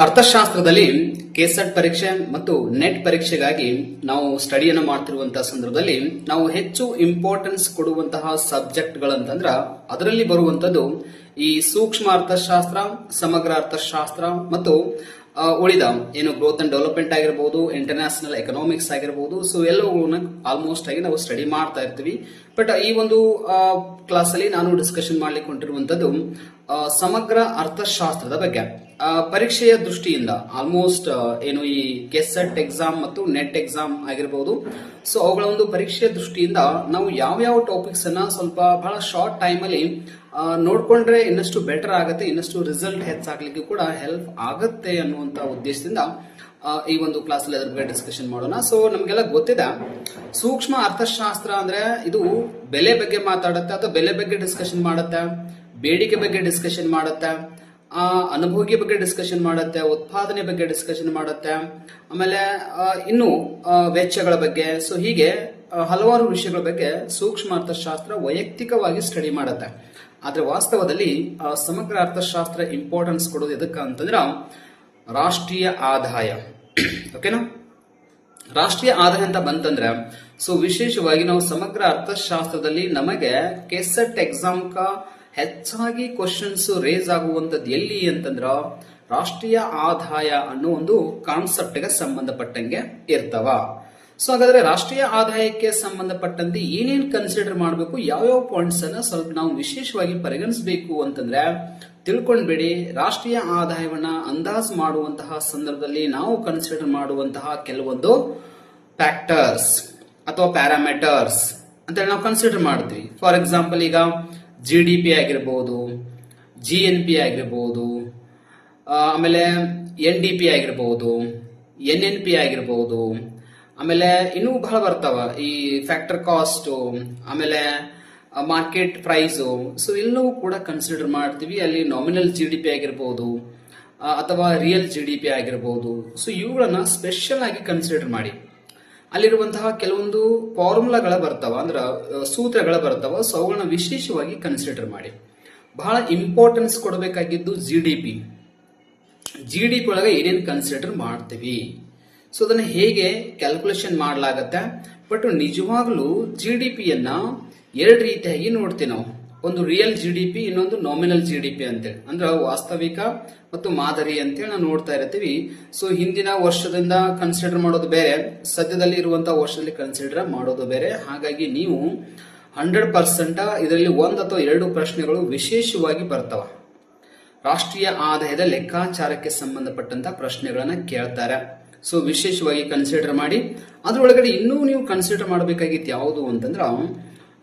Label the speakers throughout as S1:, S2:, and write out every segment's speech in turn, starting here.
S1: ಅರ್ಥಶಾಸ್ತ್ರದಲ್ಲಿ ಕೆಸೆಟ್ ಪರೀಕ್ಷೆ ಮತ್ತು ನೆಟ್ ಪರೀಕ್ಷೆಗಾಗಿ ನಾವು ಸ್ಟಡಿಯನ್ನು ಮಾಡ್ತಿರುವಂತಹ ಸಂದರ್ಭದಲ್ಲಿ ನಾವು ಹೆಚ್ಚು ಇಂಪಾರ್ಟೆನ್ಸ್ ಕೊಡುವಂತಹ ಸಬ್ಜೆಕ್ಟ್ಗಳಂತಂದ್ರ ಅದರಲ್ಲಿ ಬರುವಂತದ್ದು ಈ ಸೂಕ್ಷ್ಮ ಅರ್ಥಶಾಸ್ತ್ರ, ಸಮಗ್ರ ಅರ್ಥಶಾಸ್ತ್ರ ಮತ್ತು ಉಳಿದ ಏನು ಗ್ರೋತ್ ಅಂಡ್ ಡೆವಲಪ್ಮೆಂಟ್ ಆಗಿರಬಹುದು, ಇಂಟರ್ನ್ಯಾಷನಲ್ ಎಕನಾಮಿಕ್ಸ್ ಆಗಿರಬಹುದು. ಸೊ ಎಲ್ಲವನ್ನ ಆಲ್ಮೋಸ್ಟ್ ಆಗಿ ನಾವು ಸ್ಟಡಿ ಮಾಡ್ತಾ ಇರ್ತೀವಿ. ಬಟ್ ಈ ಒಂದು ಕ್ಲಾಸ್ ಅಲ್ಲಿ ನಾನು ಡಿಸ್ಕಷನ್ ಮಾಡ್ಲಿಕ್ಕೆ ಹೊಂಟಿರುವಂತದ್ದು ಸಮಗ್ರ ಅರ್ಥಶಾಸ್ತ್ರದ ಬಗ್ಗೆ. ಪರೀಕ್ಷೆಯ ದೃಷ್ಟಿಯಿಂದ ಆಲ್ಮೋಸ್ಟ್ ಏನು ಈ ಕೆಸೆಟ್ ಎಕ್ಸಾಮ್ ಮತ್ತು ನೆಟ್ ಎಕ್ಸಾಮ್ ಆಗಿರಬಹುದು. ಸೊ ಅವುಗಳ ಒಂದು ಪರೀಕ್ಷೆಯ ದೃಷ್ಟಿಯಿಂದ ನಾವು ಯಾವ ಟಾಪಿಕ್ಸ್ ಅನ್ನ ಸ್ವಲ್ಪ ಬಹಳ ಶಾರ್ಟ್ ಟೈಮ್ ಅಲ್ಲಿ ನೋಡ್ಕೊಂಡ್ರೆ ಇನ್ನಷ್ಟು ಬೆಟರ್ ಆಗುತ್ತೆ, ಇನ್ನಷ್ಟು ರಿಸಲ್ಟ್ ಹೆಚ್ಚಾಗ್ಲಿಕ್ಕೆ ಕೂಡ ಹೆಲ್ಪ್ ಆಗುತ್ತೆ ಅನ್ನುವಂತ ಉದ್ದೇಶದಿಂದ ಈ ಒಂದು ಕ್ಲಾಸ್ ಅಲ್ಲಿ ಅದ್ರ ಬಗ್ಗೆ ಡಿಸ್ಕಷನ್ ಮಾಡೋಣ. ಸೊ ನಮ್ಗೆಲ್ಲ ಗೊತ್ತಿದೆ, ಸೂಕ್ಷ್ಮ ಅರ್ಥಶಾಸ್ತ್ರ ಅಂದ್ರೆ ಇದು ಬೆಲೆ ಬಗ್ಗೆ ಮಾತಾಡುತ್ತೆ ಅಥವಾ ಬೆಲೆ ಬಗ್ಗೆ ಡಿಸ್ಕಷನ್ ಮಾಡುತ್ತೆ, ಬೇಡಿಕೆ ಬಗ್ಗೆ ಡಿಸ್ಕಷನ್ ಮಾಡುತ್ತೆ, ಅನುಭೋಗಿ ಬಗ್ಗೆ ಡಿಸ್ಕಷನ್ ಮಾಡುತ್ತೆ, ಉತ್ಪಾದನೆ ಬಗ್ಗೆ ಡಿಸ್ಕಷನ್ ಮಾಡುತ್ತೆ, ಆಮೇಲೆ ಇನ್ನು ವೆಚ್ಚಗಳ ಬಗ್ಗೆ. ಸೊ ಹೀಗೆ ಹಲವಾರು ವಿಷಯಗಳ ಬಗ್ಗೆ ಸೂಕ್ಷ್ಮ ಅರ್ಥಶಾಸ್ತ್ರ ವೈಯಕ್ತಿಕವಾಗಿ ಸ್ಟಡಿ ಮಾಡುತ್ತೆ. ಆದ್ರೆ ವಾಸ್ತವದಲ್ಲಿ ಸಮಗ್ರ ಅರ್ಥಶಾಸ್ತ್ರ ಇಂಪಾರ್ಟೆನ್ಸ್ ಕೊಡೋದು ಎದಕ್ಕೆ ಅಂತಂದ್ರೆ ರಾಷ್ಟ್ರೀಯ ಆದಾಯ. ಓಕೆನಾ, ರಾಷ್ಟ್ರೀಯ ಆದಾಯ ಅಂತ ಬಂತಂದ್ರೆ ಸೊ ವಿಶೇಷವಾಗಿ ನಾವು ಸಮಗ್ರ ಅರ್ಥಶಾಸ್ತ್ರದಲ್ಲಿ ನಮಗೆ ಕೆಸೆಟ್ ಎಕ್ಸಾಮ್ ಹೆಚ್ಚಾಗಿ ಕ್ವಶನ್ಸ್ ರೇಸ್ ಆಗುವಂತದ್ದು ಎಲ್ಲಿ ಅಂತಂದ್ರ ರಾಷ್ಟ್ರೀಯ ಆದಾಯ ಅನ್ನೋ ಒಂದು ಕಾನ್ಸೆಪ್ಟ್ ಗೆ ಸಂಬಂಧಪಟ್ಟಂಗೆ ಇರ್ತಾವ. ಸೊ ಹಾಗಾದ್ರೆ ರಾಷ್ಟ್ರೀಯ ಆದಾಯಕ್ಕೆ ಸಂಬಂಧಪಟ್ಟಂತೆ ಏನೇನ್ ಕನ್ಸಿಡರ್ ಮಾಡಬೇಕು, ಯಾವ್ಯಾವ ಪಾಯಿಂಟ್ಸ್ ಅನ್ನ ಸ್ವಲ್ಪ ನಾವು ವಿಶೇಷವಾಗಿ ಪರಿಗಣಿಸಬೇಕು ಅಂತಂದ್ರೆ ತಿಳ್ಕೊಂಡ್ಬೇಡಿ. ರಾಷ್ಟ್ರೀಯ ಆದಾಯವನ್ನ ಅಂದಾಜು ಮಾಡುವಂತಹ ಸಂದರ್ಭದಲ್ಲಿ ನಾವು ಕನ್ಸಿಡರ್ ಮಾಡುವಂತಹ ಕೆಲವೊಂದು ಫ್ಯಾಕ್ಟರ್ಸ್ ಅಥವಾ ಪ್ಯಾರಾಮೀಟರ್ಸ್ ಅಂತ ನಾವು ಕನ್ಸಿಡರ್ ಮಾಡ್ತೀವಿ. ಫಾರ್ ಎಕ್ಸಾಂಪಲ್, ಈಗ GDP ಆಗಿರ್ಬೋದು, GNP ಆಗಿರ್ಬೋದು, ಆಮೇಲೆ NDP ಆಗಿರ್ಬೋದು, NNP ಆಗಿರ್ಬೋದು, ಆಮೇಲೆ ಇನ್ನೂ ಬಹಳ ಬರ್ತಾವ ಈ ಫ್ಯಾಕ್ಟರ್ ಕಾಸ್ಟ್, ಆಮೇಲೆ ಮಾರ್ಕೆಟ್ ಪ್ರೈಸ್. ಸೊ ಎಲ್ಲವೂ ಕೂಡ ಕನ್ಸಿಡರ್ ಮಾಡ್ತೀವಿ. ಅಲ್ಲಿ ನಾಮಿನಲ್ GDP ಆಗಿರ್ಬೋದು ಅಥವಾ ರಿಯಲ್ GDP ಆಗಿರ್ಬೋದು. ಸೊ ಇವುಗಳನ್ನ ಸ್ಪೆಷಲ್ ಆಗಿ ಕನ್ಸಿಡರ್ ಮಾಡಿ. ಅಲ್ಲಿರುವಂತಹ ಕೆಲವೊಂದು ಫಾರ್ಮುಲಾಗಳ ಬರ್ತಾವ, ಅಂದ್ರೆ ಸೂತ್ರಗಳ ಬರ್ತಾವ. ಸೊ ಅವುಗಳನ್ನ ವಿಶೇಷವಾಗಿ ಕನ್ಸಿಡರ್ ಮಾಡಿ. ಬಹಳ ಇಂಪಾರ್ಟೆನ್ಸ್ ಕೊಡಬೇಕಾಗಿದ್ದು GDP ಒಳಗೆ ಏನೇನು ಕನ್ಸಿಡರ್ ಮಾಡ್ತೀವಿ, ಸೊ ಅದನ್ನ ಹೇಗೆ ಕ್ಯಾಲ್ಕುಲೇಷನ್ ಮಾಡಲಾಗತ್ತೆ. ಬಟ್ ನಿಜವಾಗ್ಲೂ GDPಯನ್ನ ಎರಡು ರೀತಿಯಾಗಿ ನೋಡ್ತೀವಿ ನಾವು. ಒಂದು ರಿಯಲ್ GDP, ಇನ್ನೊಂದು ನಾಮಿನಲ್ GDP ಅಂತೇಳಿ, ಅಂದ್ರೆ ವಾಸ್ತವಿಕ ಮತ್ತು ಮಾದರಿ ಅಂತೇಳಿ ನಾವು ನೋಡ್ತಾ ಇರ್ತೀವಿ. ಸೊ ಹಿಂದಿನ ವರ್ಷದಿಂದ ಕನ್ಸಿಡರ್ ಮಾಡೋದು ಬೇರೆ, ಸದ್ಯದಲ್ಲಿ ಇರುವಂತಹ ವರ್ಷದಲ್ಲಿ ಕನ್ಸಿಡರ್ ಮಾಡೋದು ಬೇರೆ. ಹಾಗಾಗಿ ನೀವು 100% ಇದರಲ್ಲಿ ಒಂದು ಅಥವಾ ಎರಡು ಪ್ರಶ್ನೆಗಳು ವಿಶೇಷವಾಗಿ ಬರ್ತಾವ. ರಾಷ್ಟ್ರೀಯ ಆದಾಯದ ಲೆಕ್ಕಾಚಾರಕ್ಕೆ ಸಂಬಂಧಪಟ್ಟಂತ ಪ್ರಶ್ನೆಗಳನ್ನ ಕೇಳ್ತಾರೆ. ಸೊ ವಿಶೇಷವಾಗಿ ಕನ್ಸಿಡರ್ ಮಾಡಿ. ಅದ್ರೊಳಗಡೆ ಇನ್ನೂ ನೀವು ಕನ್ಸಿಡರ್ ಮಾಡಬೇಕಾಗಿತ್ತು ಯಾವುದು ಅಂತಂದ್ರ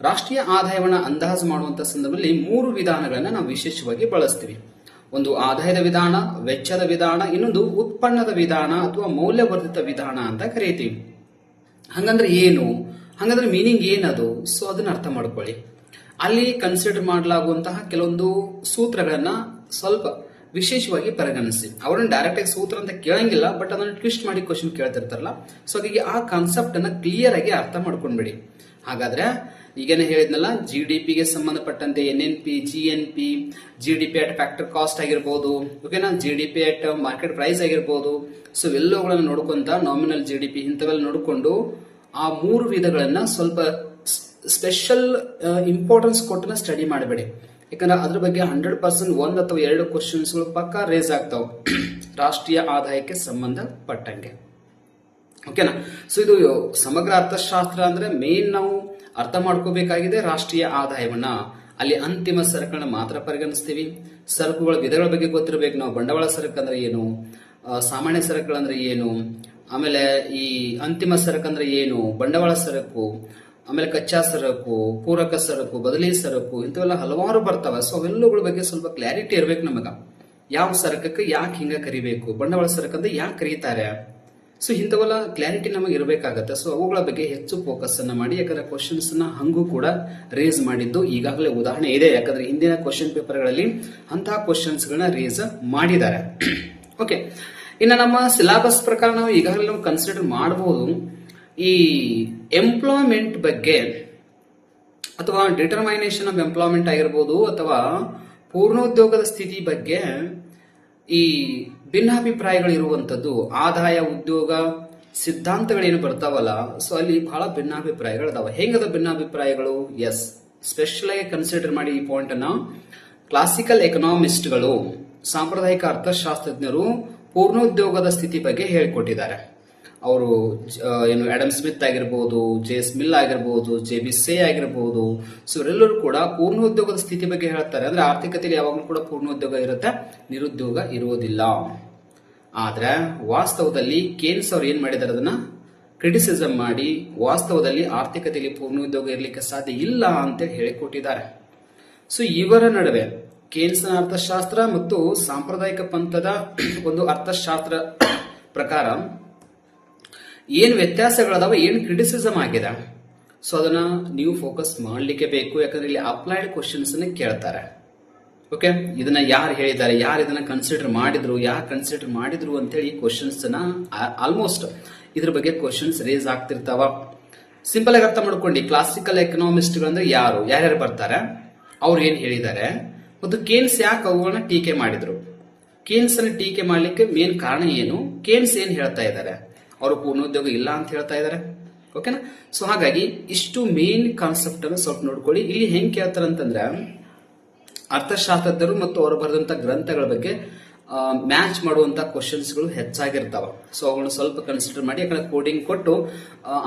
S1: ರಾಷ್ಟ್ರೀಯ ಆದಾಯವನ್ನ ಅಂದಾಜು ಮಾಡುವಂತ ಸಂದರ್ಭದಲ್ಲಿ 3 ವಿಧಾನಗಳನ್ನ ನಾವು ವಿಶೇಷವಾಗಿ ಬಳಸ್ತೀವಿ. ಒಂದು ಆದಾಯದ ವಿಧಾನ, ವೆಚ್ಚದ ವಿಧಾನ, ಇನ್ನೊಂದು ಉತ್ಪನ್ನದ ವಿಧಾನ ಅಥವಾ ಮೌಲ್ಯವರ್ಧಿತ ವಿಧಾನ ಅಂತ ಕರೀತೀವಿ. ಹಂಗಂದ್ರೆ ಏನು, ಹಂಗಂದ್ರೆ ಮೀನಿಂಗ್ ಏನದು, ಸೊ ಅದನ್ನ ಅರ್ಥ ಮಾಡ್ಕೊಳ್ಳಿ. ಅಲ್ಲಿ ಕನ್ಸಿಡರ್ ಮಾಡಲಾಗುವಂತಹ ಕೆಲವೊಂದು ಸೂತ್ರಗಳನ್ನ ಸ್ವಲ್ಪ ವಿಶೇಷವಾಗಿ ಪರಿಗಣಿಸಿ. ಅವ್ರನ್ನ ಡೈರೆಕ್ಟ್ ಆಗಿ ಸೂತ್ರ ಅಂತ ಕೇಳಂಗಿಲ್ಲ, ಬಟ್ ಅದನ್ನ ಟ್ವಿಸ್ಟ್ ಮಾಡಿ ಕ್ವಶನ್ ಕೇಳ್ತಿರ್ತಾರಲ್ಲ. ಸೊ ಹಾಗಾಗಿ ಆ ಕಾನ್ಸೆಪ್ಟ್ ಅನ್ನ ಕ್ಲಿಯರ್ ಆಗಿ ಅರ್ಥ ಮಾಡ್ಕೊಂಡ್ಬಿಡಿ. ಹಾಗಾದ್ರೆ ಈಗೇನೆ ಹೇಳಿದ್ನಲ್ಲ, GDPಗೆ ಸಂಬಂಧಪಟ್ಟಂತೆ NNP, GNP, GDP at factor cost ಆಗಿರ್ಬೋದು, ಓಕೆನಾ, GDP ಅಟ್ ಮಾರ್ಕೆಟ್ ಪ್ರೈಸ್ ಆಗಿರ್ಬೋದು. ಸೊ ಎಲ್ಲವುಗಳನ್ನ ನೋಡ್ಕೊಂತ ನಾಮಿನಲ್ GDP ಇಂಥವೆಲ್ಲ ನೋಡಿಕೊಂಡು ಆ 3 ವಿಧಗಳನ್ನ ಸ್ವಲ್ಪ ಸ್ಪೆಷಲ್ ಇಂಪಾರ್ಟೆನ್ಸ್ ಕೊಟ್ಟನ ಸ್ಟಡಿ ಮಾಡಬೇಡಿ. ಯಾಕಂದ್ರೆ ಅದ್ರ ಬಗ್ಗೆ 100% 1 ಅಥವಾ 2 ಕ್ವಶನ್ಸ್ಗಳು ಪಕ್ಕಾ ರೇಸ್ ಆಗ್ತಾವ ರಾಷ್ಟ್ರೀಯ ಆದಾಯಕ್ಕೆ ಸಂಬಂಧಪಟ್ಟಂಗೆ. ಓಕೆನಾ. ಸೊ ಇದು ಸಮಗ್ರ ಅರ್ಥಶಾಸ್ತ್ರ ಅಂದ್ರೆ ಮೇನ್ ನಾವು ಅರ್ಥ ಮಾಡ್ಕೋಬೇಕಾಗಿದೆ ರಾಷ್ಟ್ರೀಯ ಆದಾಯವನ್ನ. ಅಲ್ಲಿ ಅಂತಿಮ ಸರಕುಗಳನ್ನ ಮಾತ್ರ ಪರಿಗಣಿಸ್ತೀವಿ. ಸರಕುಗಳ ವಿಧಗಳ ಬಗ್ಗೆ ಗೊತ್ತಿರಬೇಕು ನಾವು. ಬಂಡವಾಳ ಸರಕು ಅಂದ್ರೆ ಏನು, ಸಾಮಾನ್ಯ ಸರಕುಗಳಂದ್ರೆ ಏನು, ಆಮೇಲೆ ಈ ಅಂತಿಮ ಸರಕು ಅಂದ್ರೆ ಏನು, ಬಂಡವಾಳ ಸರಕು, ಆಮೇಲೆ ಕಚ್ಚಾ ಸರಕು, ಪೂರಕ ಸರಕು, ಬದಲಿ ಸರಕು, ಇಂಥವೆಲ್ಲ ಹಲವಾರು ಬರ್ತಾವ. ಸೊ ಅವೆಲ್ಲಗಳ ಬಗ್ಗೆ ಸ್ವಲ್ಪ ಕ್ಲಾರಿಟಿ ಇರ್ಬೇಕು ನಮಗ. ಯಾವ ಸರಕಕ್ಕೆ ಯಾಕೆ ಹಿಂಗ ಕರಿಬೇಕು, ಬಂಡವಾಳ ಸರಕು ಅಂದ್ರೆ ಯಾಕೆ ಕರೀತಾರೆ, ಸೊ ಇಂಥವೆಲ್ಲ ಕ್ಲಾರಿಟಿ ನಮಗೆ ಇರಬೇಕಾಗತ್ತೆ. ಸೊ ಅವುಗಳ ಬಗ್ಗೆ ಹೆಚ್ಚು ಫೋಕಸ್ ಅನ್ನ ಮಾಡಿ. ಯಾಕಂದ್ರೆ ಕ್ವಶನ್ಸ್ ನ ಹಂಗೂ ಕೂಡ ರೇಸ್ ಮಾಡಿದ್ದು ಈಗಾಗಲೇ ಉದಾಹರಣೆ ಇದೆ. ಯಾಕಂದ್ರೆ ಹಿಂದಿನ ಕ್ವಶನ್ ಪೇಪರ್ಗಳಲ್ಲಿ ಅಂತಹ ಕ್ವಶನ್ಸ್ ಗಳನ್ನ ರೇಸ್ ಮಾಡಿದ್ದಾರೆ. ಓಕೆ, ಇನ್ನು ನಮ್ಮ ಸಿಲೆಬಸ್ ಪ್ರಕಾರ ನಾವು ಈಗಾಗಲೇ ನಾವು ಕನ್ಸಿಡರ್ ಮಾಡಬಹುದು ಈ ಎಂಪ್ಲಾಯ್ಮೆಂಟ್ ಬಗ್ಗೆ ಅಥವಾ ಡಿಟರ್ಮೈನೇಷನ್ ಆಫ್ ಎಂಪ್ಲಾಯ್ಮೆಂಟ್ ಆಗಿರ್ಬೋದು ಅಥವಾ ಪೂರ್ಣೋದ್ಯೋಗದ ಸ್ಥಿತಿ ಬಗ್ಗೆ ಈ ಭಿನ್ನಾಭಿಪ್ರಾಯಗಳು ಇರುವಂತದ್ದು ಆದಾಯ ಉದ್ಯೋಗ ಸಿದ್ಧಾಂತಗಳೇನು ಬರ್ತಾವಲ್ಲ, ಸೊ ಅಲ್ಲಿ ಬಹಳ ಭಿನ್ನಾಭಿಪ್ರಾಯಗಳು ಅದಾವ. ಹೆಂಗದ ಭಿನ್ನಾಭಿಪ್ರಾಯಗಳು? ಎಸ್, ಸ್ಪೆಷಲ್ ಆಗಿ ಕನ್ಸಿಡರ್ ಮಾಡಿ ಈ ಪಾಯಿಂಟ್ ಅನ್ನ. ಕ್ಲಾಸಿಕಲ್ ಎಕನಾಮಿಸ್ಟ್ಗಳು, ಸಾಂಪ್ರದಾಯಿಕ ಅರ್ಥಶಾಸ್ತ್ರಜ್ಞರು ಪೂರ್ಣೋದ್ಯೋಗದ ಸ್ಥಿತಿ ಬಗ್ಗೆ ಹೇಳಿಕೊಟ್ಟಿದ್ದಾರೆ. ಅವರು ಏನು ಆಡಮ್ ಸ್ಮಿತ್ ಆಗಿರ್ಬೋದು, ಜೆ ಎಸ್ ಮಿಲ್ ಆಗಿರ್ಬೋದು, ಜೆ ಬಿ ಸೇ ಆಗಿರ್ಬೋದು, ಸೊ ಇವರೆಲ್ಲರೂ ಕೂಡ ಪೂರ್ಣೋದ್ಯೋಗದ ಸ್ಥಿತಿ ಬಗ್ಗೆ ಹೇಳ್ತಾರೆ. ಅಂದ್ರೆ ಆರ್ಥಿಕತೆಯಲ್ಲಿ ಯಾವಾಗಲೂ ಕೂಡ ಪೂರ್ಣೋದ್ಯೋಗ ಇರುತ್ತೆ, ನಿರುದ್ಯೋಗ ಇರುವುದಿಲ್ಲ. ಆದ್ರೆ ವಾಸ್ತವದಲ್ಲಿ ಕೇನ್ಸ್ ಅವ್ರು ಏನ್ ಮಾಡಿದಾರೆ, ಅದನ್ನ ಕ್ರಿಟಿಸಿಸಮ್ ಮಾಡಿ ವಾಸ್ತವದಲ್ಲಿ ಆರ್ಥಿಕತೆಯಲ್ಲಿ ಪೂರ್ಣೋದ್ಯೋಗ ಇರಲಿಕ್ಕೆ ಸಾಧ್ಯ ಇಲ್ಲ ಅಂತೇಳಿ ಹೇಳಿಕೊಟ್ಟಿದ್ದಾರೆ. ಸೊ ಇವರ ನಡುವೆ ಕೇನ್ಸ್ನ ಅರ್ಥಶಾಸ್ತ್ರ ಮತ್ತು ಸಾಂಪ್ರದಾಯಿಕ ಪಂಥದ ಒಂದು ಅರ್ಥಶಾಸ್ತ್ರ ಪ್ರಕಾರ ಏನ್ ವ್ಯತ್ಯಾಸಗಳದಾವ, ಏನ್ ಕ್ರಿಟಿಸಿಸಮ್ ಆಗಿದೆ, ಸೊ ಅದನ್ನ ನೀವು ಫೋಕಸ್ ಮಾಡ್ಲಿಕ್ಕೆ ಬೇಕು. ಯಾಕಂದ್ರೆ ಇಲ್ಲಿ ಅಪ್ಲೈಡ್ ಕ್ವಶನ್ಸ್ ಕೇಳ್ತಾರೆ. ಓಕೆ, ಇದನ್ನ ಯಾರು ಹೇಳಿದ್ದಾರೆ, ಯಾರು ಇದನ್ನ ಕನ್ಸಿಡರ್ ಮಾಡಿದ್ರು, ಯಾರು ಕನ್ಸಿಡರ್ ಮಾಡಿದ್ರು ಅಂತೇಳಿ ಕ್ವಶನ್ಸ್ ಆಲ್ಮೋಸ್ಟ್ ಇದ್ರ ಬಗ್ಗೆ ಕ್ವಶನ್ಸ್ ರೇಸ್ ಆಗ್ತಿರ್ತಾವ. ಸಿಂಪಲ್ ಆಗಿ ಅರ್ಥ ಮಾಡ್ಕೊಂಡು, ಕ್ಲಾಸಿಕಲ್ ಎಕನಾಮಿಸ್ಟ್ಗಳು ಅಂದ್ರೆ ಯಾರ್ಯಾರು ಬರ್ತಾರೆ, ಅವ್ರು ಏನ್ ಹೇಳಿದ್ದಾರೆ, ಮತ್ತು ಕೇನ್ಸ್ ಯಾಕೆ ಅವುಗಳನ್ನ ಟೀಕೆ ಮಾಡಿದ್ರು, ಕೇನ್ಸ್ ಅನ್ನ ಟೀಕೆ ಮಾಡ್ಲಿಕ್ಕೆ ಮೇನ್ ಕಾರಣ ಏನು, ಕೇನ್ಸ್ ಏನ್ ಹೇಳ್ತಾ ಇದ್ದಾರೆ, ಅವರು ಪೂರ್ಣೋದ್ಯೋಗ ಇಲ್ಲ ಅಂತ ಹೇಳ್ತಾ ಇದ್ದಾರೆ. ಓಕೆನಾ? ಸೊ ಹಾಗಾಗಿ ಇಷ್ಟು ಮೇನ್ ಕಾನ್ಸೆಪ್ಟ್ ಅನ್ನು ಸ್ವಲ್ಪ ನೋಡ್ಕೊಳ್ಳಿ. ಇಲ್ಲಿ ಹೆಂಗ್ ಕೇಳ್ತಾರೆ ಅಂತಂದ್ರೆ, ಅರ್ಥಶಾಸ್ತ್ರಜ್ಞರು ಮತ್ತು ಅವರು ಬರೆದಂತ ಗ್ರಂಥಗಳ ಬಗ್ಗೆ ಮ್ಯಾಚ್ ಮಾಡುವಂತ ಕ್ವಶನ್ಸ್ಗಳು ಹೆಚ್ಚಾಗಿರ್ತಾವ. ಸೊ ಅವುಗಳನ್ನ ಸ್ವಲ್ಪ ಕನ್ಸಿಡರ್ ಮಾಡಿ, ಯಾಕಂದ್ರೆ ಕೋಡಿಂಗ್ ಕೊಟ್ಟು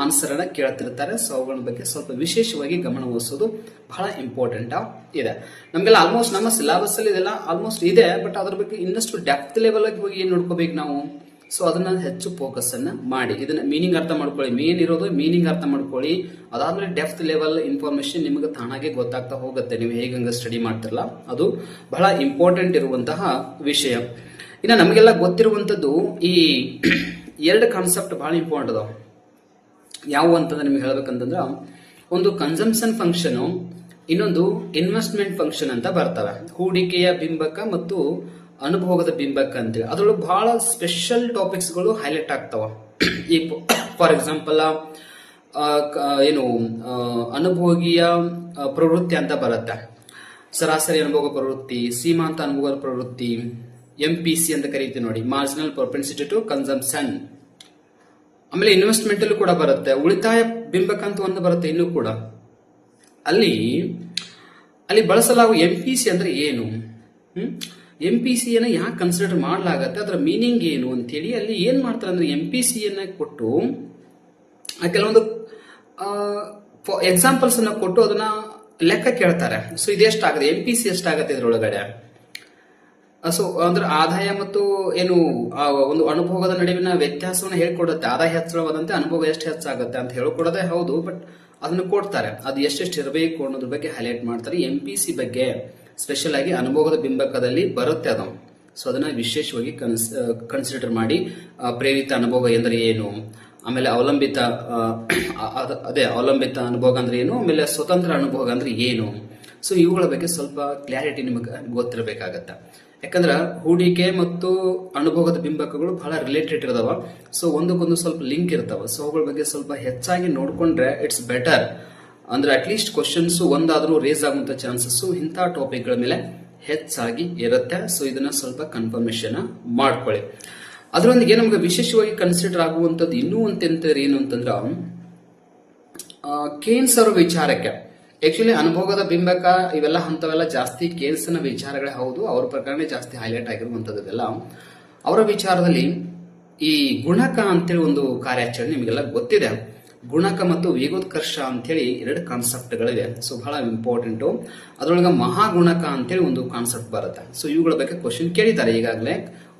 S1: ಆನ್ಸರ್ ಅನ್ನ ಕೇಳ್ತಿರ್ತಾರೆ. ಸೊ ಅವುಗಳ ಬಗ್ಗೆ ಸ್ವಲ್ಪ ವಿಶೇಷವಾಗಿ ಗಮನ ವಹಿಸೋದು ಬಹಳ ಇಂಪಾರ್ಟೆಂಟ್ ಇದೆ. ನಮ್ಗೆಲ್ಲ ಆಲ್ಮೋಸ್ಟ್ ನಮ್ಮ ಸಿಲೆಬಸ್ ಅಲ್ಲಿ ಇದೆಲ್ಲ ಆಲ್ಮೋಸ್ಟ್ ಇದೆ, ಬಟ್ ಅದ್ರ ಬಗ್ಗೆ ಇನ್ನಷ್ಟು ಡೆಪ್ತ್ ಲೆವೆಲ್ ಆಗಿ ಹೋಗಿ ಏನ್ ನೋಡ್ಕೋಬೇಕು ನಾವು. ಸೊ ಅದನ್ನ ಹೆಚ್ಚು ಫೋಕಸ್ ಅನ್ನ ಮಾಡಿ ಇದನ್ನ ಮೀನಿಂಗ್ ಅರ್ಥ ಮಾಡ್ಕೊಳ್ಳಿ. ಮೇನ್ ಇರೋದು ಮೀನಿಂಗ್ ಅರ್ಥ ಮಾಡ್ಕೊಳ್ಳಿ. ಅದಾದ್ಮೇಲೆ ಡೆಪ್ತ್ ಲೆವೆಲ್ ಇನ್ಫಾರ್ಮೇಶನ್ ನಿಮಗೆ ತಾನಾಗೆ ಗೊತ್ತಾಗ್ತಾ ಹೋಗುತ್ತೆ. ನೀವು ಹೇಗಂಗ ಸ್ಟಡಿ ಮಾಡ್ತಿರಲ್ಲ, ಅದು ಬಹಳ ಇಂಪಾರ್ಟೆಂಟ್ ಇರುವಂತಹ ವಿಷಯ. ಇನ್ನು ನಮಗೆಲ್ಲ ಗೊತ್ತಿರುವಂತದ್ದು ಈ ಎರಡು ಕಾನ್ಸೆಪ್ಟ್ ಬಹಳ ಇಂಪಾರ್ಟೆಂಟ್ ಅದಾವ. ಯಾವ ಅಂತಂದ್ರೆ ನಿಮ್ಗೆ ಹೇಳ್ಬೇಕಂತಂದ್ರ, ಒಂದು ಕನ್ಸಂಪ್ಷನ್ ಫಂಕ್ಷನ್, ಇನ್ನೊಂದು ಇನ್ವೆಸ್ಟ್ಮೆಂಟ್ ಫಂಕ್ಷನ್ ಅಂತ ಬರ್ತವೆ. ಹೂಡಿಕೆಯ ಬಿಂಬಕ ಮತ್ತು ಅನುಭೋಗದ ಬಿಂಬಕ ಅಂತೇಳಿ ಅದ್ರೊಳಗೆ ಬಹಳ ಸ್ಪೆಷಲ್ ಟಾಪಿಕ್ಸ್ ಗಳು ಹೈಲೈಟ್ ಆಗ್ತಾವ. ಈ ಫಾರ್ ಎಕ್ಸಾಂಪಲ್ ಏನು ಅನುಭೋಗಿಯ ಪ್ರವೃತ್ತಿ ಅಂತ ಬರುತ್ತೆ, ಸರಾಸರಿ ಅನುಭೋಗ ಪ್ರವೃತ್ತಿ, ಸೀಮಾಂತ ಅನುಭೋಗ ಪ್ರವೃತ್ತಿ, MPC ಅಂತ ಕರೀತೀವಿ ನೋಡಿ, ಮಾರ್ಜಿನಲ್ ಪ್ರೊಪೆನ್ಸಿಟಿ ಟು ಕನ್ಸಂಪ್ಷನ್. ಆಮೇಲೆ ಇನ್ವೆಸ್ಟ್ಮೆಂಟ್ ಅಲ್ಲೂ ಕೂಡ ಬರುತ್ತೆ, ಉಳಿತಾಯ ಬಿಂಬಕ ಅಂತ ಒಂದು ಬರುತ್ತೆ ಇನ್ನೂ ಕೂಡ. ಅಲ್ಲಿ ಬಳಸಲಾಗುವ MPC ಅಂದ್ರೆ ಏನು, MPC ಯನ್ನು ಯಾಕೆ ಕನ್ಸಿಡರ್ ಮಾಡಲಾಗತ್ತೆ, ಅದರ ಮೀನಿಂಗ್ ಏನು ಅಂತೇಳಿ ಅಲ್ಲಿ ಏನ್ ಮಾಡ್ತಾರೆ ಅಂದ್ರೆ, MPC ಯನ್ನು ಕೊಟ್ಟು ಕೆಲವೊಂದು ಎಕ್ಸಾಂಪಲ್ಸ್ ಅನ್ನ ಕೊಟ್ಟು ಅದನ್ನ ಲೆಕ್ಕ ಕೇಳ್ತಾರೆ. ಸೊ ಇದೆಷ್ಟಾಗುತ್ತೆ, MPC ಎಷ್ಟಾಗತ್ತೆ ಇದ್ರೊಳಗಡೆ. ಸೊ ಅಂದ್ರೆ ಆದಾಯ ಮತ್ತು ಏನು ಒಂದು ಅನುಭೋಗದ ನಡುವಿನ ವ್ಯತ್ಯಾಸವನ್ನು ಹೇಳ್ಕೊಡುತ್ತೆ. ಆದಾಯ ಹೆಚ್ಚಳವಾದಂತೆ ಅನುಭೋಗ ಎಷ್ಟು ಹೆಚ್ಚಾಗುತ್ತೆ ಅಂತ ಹೇಳ್ಕೊಡೋದೇ ಹೌದು, ಬಟ್ ಅದನ್ನು ಕೊಡ್ತಾರೆ. ಅದು ಎಷ್ಟೆಷ್ಟು ಇರಬೇಕು ಅನ್ನೋದ್ರ ಬಗ್ಗೆ ಹೈಲೈಟ್ ಮಾಡ್ತಾರೆ. MPC ಬಗ್ಗೆ ಸ್ಪೆಷಲ್ ಆಗಿ ಅನುಭೋಗದ ಬಿಂಬಕದಲ್ಲಿ ಬರುತ್ತೆ ಅದು. ಸೊ ಅದನ್ನ ವಿಶೇಷವಾಗಿ ಕನ್ಸಿಡರ್ ಮಾಡಿ, ಪ್ರೇರಿತ ಅನುಭೋಗ ಎಂದ್ರೆ ಏನು, ಆಮೇಲೆ ಅವಲಂಬಿತ ಅನುಭೋಗ ಅಂದ್ರೆ ಏನು, ಆಮೇಲೆ ಸ್ವತಂತ್ರ ಅನುಭೋಗ ಅಂದ್ರೆ ಏನು. ಸೊ ಇವುಗಳ ಬಗ್ಗೆ ಸ್ವಲ್ಪ ಕ್ಲಾರಿಟಿ ನಿಮಗೆ ಗೊತ್ತಿರಬೇಕಾಗತ್ತ. ಯಾಕಂದ್ರೆ ಹೂಡಿಕೆ ಮತ್ತು ಅನುಭೋಗದ ಬಿಂಬಕಗಳು ಬಹಳ ರಿಲೇಟೆಡ್ ಇರ್ತಾವ. ಸೊ ಒಂದಕ್ಕೊಂದು ಸ್ವಲ್ಪ ಲಿಂಕ್ ಇರ್ತಾವ. ಸೊ ಅವುಗಳ ಬಗ್ಗೆ ಸ್ವಲ್ಪ ಹೆಚ್ಚಾಗಿ ನೋಡ್ಕೊಂಡ್ರೆ ಇಟ್ಸ್ ಬೆಟರ್. ಅಂದ್ರೆ ಅಟ್ಲೀಸ್ಟ್ ಕ್ವಶನ್ಸ್ ಒಂದಾದ್ರೂ ರೇಸ್ ಆಗುವಂತ ಚಾನ್ಸಸ್ ಇಂಥ ಟಾಪಿಕ್ಗಳ ಮೇಲೆ ಹೆಚ್ಚಾಗಿ ಇರುತ್ತೆ. ಸೊ ಇದನ್ನ ಸ್ವಲ್ಪ ಕನ್ಫರ್ಮೇಶನ್ ಮಾಡ್ಕೊಳ್ಳಿ. ಅದರೊಂದಿಗೆ ನಮ್ಗೆ ವಿಶೇಷವಾಗಿ ಕನ್ಸಿಡರ್ ಆಗುವಂತದ್ದು ಇನ್ನೂ ಅಂತಂದ್ರೆ ಏನು ಅಂತಂದ್ರ, ಕೇನ್ಸ್ ಅವರ ವಿಚಾರಕ್ಕೆ ಆಕ್ಚುಲಿ ಅನುಭೋಗದ ಬಿಂಬಕ ಇವೆಲ್ಲ ಹಂತವೆಲ್ಲ ಜಾಸ್ತಿ ಕೇನ್ಸ್ನ ವಿಚಾರಗಳೇ ಹೌದು. ಅವ್ರ ಪ್ರಕರಣ ಜಾಸ್ತಿ ಹೈಲೈಟ್ ಆಗಿರುವಂತದ್ದೆಲ್ಲ. ಅವರ ವಿಚಾರದಲ್ಲಿ ಈ ಗುಣಕ ಅಂತೇಳಿ ಒಂದು ಕಾರ್ಯಾಚರಣೆ ನಿಮಗೆಲ್ಲ ಗೊತ್ತಿದೆ. ಗುಣಕ ಮತ್ತು ವೇಗೋತ್ಕರ್ಷ ಅಂತೇಳಿ ಎರಡು ಕಾನ್ಸೆಪ್ಟ್ಗಳಿವೆ. ಸೊ ಬಹಳ ಇಂಪಾರ್ಟೆಂಟ್. ಅದರೊಳಗೆ ಮಹಾಗುಣಕ ಅಂತೇಳಿ ಒಂದು ಕಾನ್ಸೆಪ್ಟ್ ಬರುತ್ತೆ. ಸೊ ಇವುಗಳ ಬಗ್ಗೆ ಕ್ವಶನ್ ಕೇಳಿದ್ದಾರೆ ಈಗಾಗಲೇ.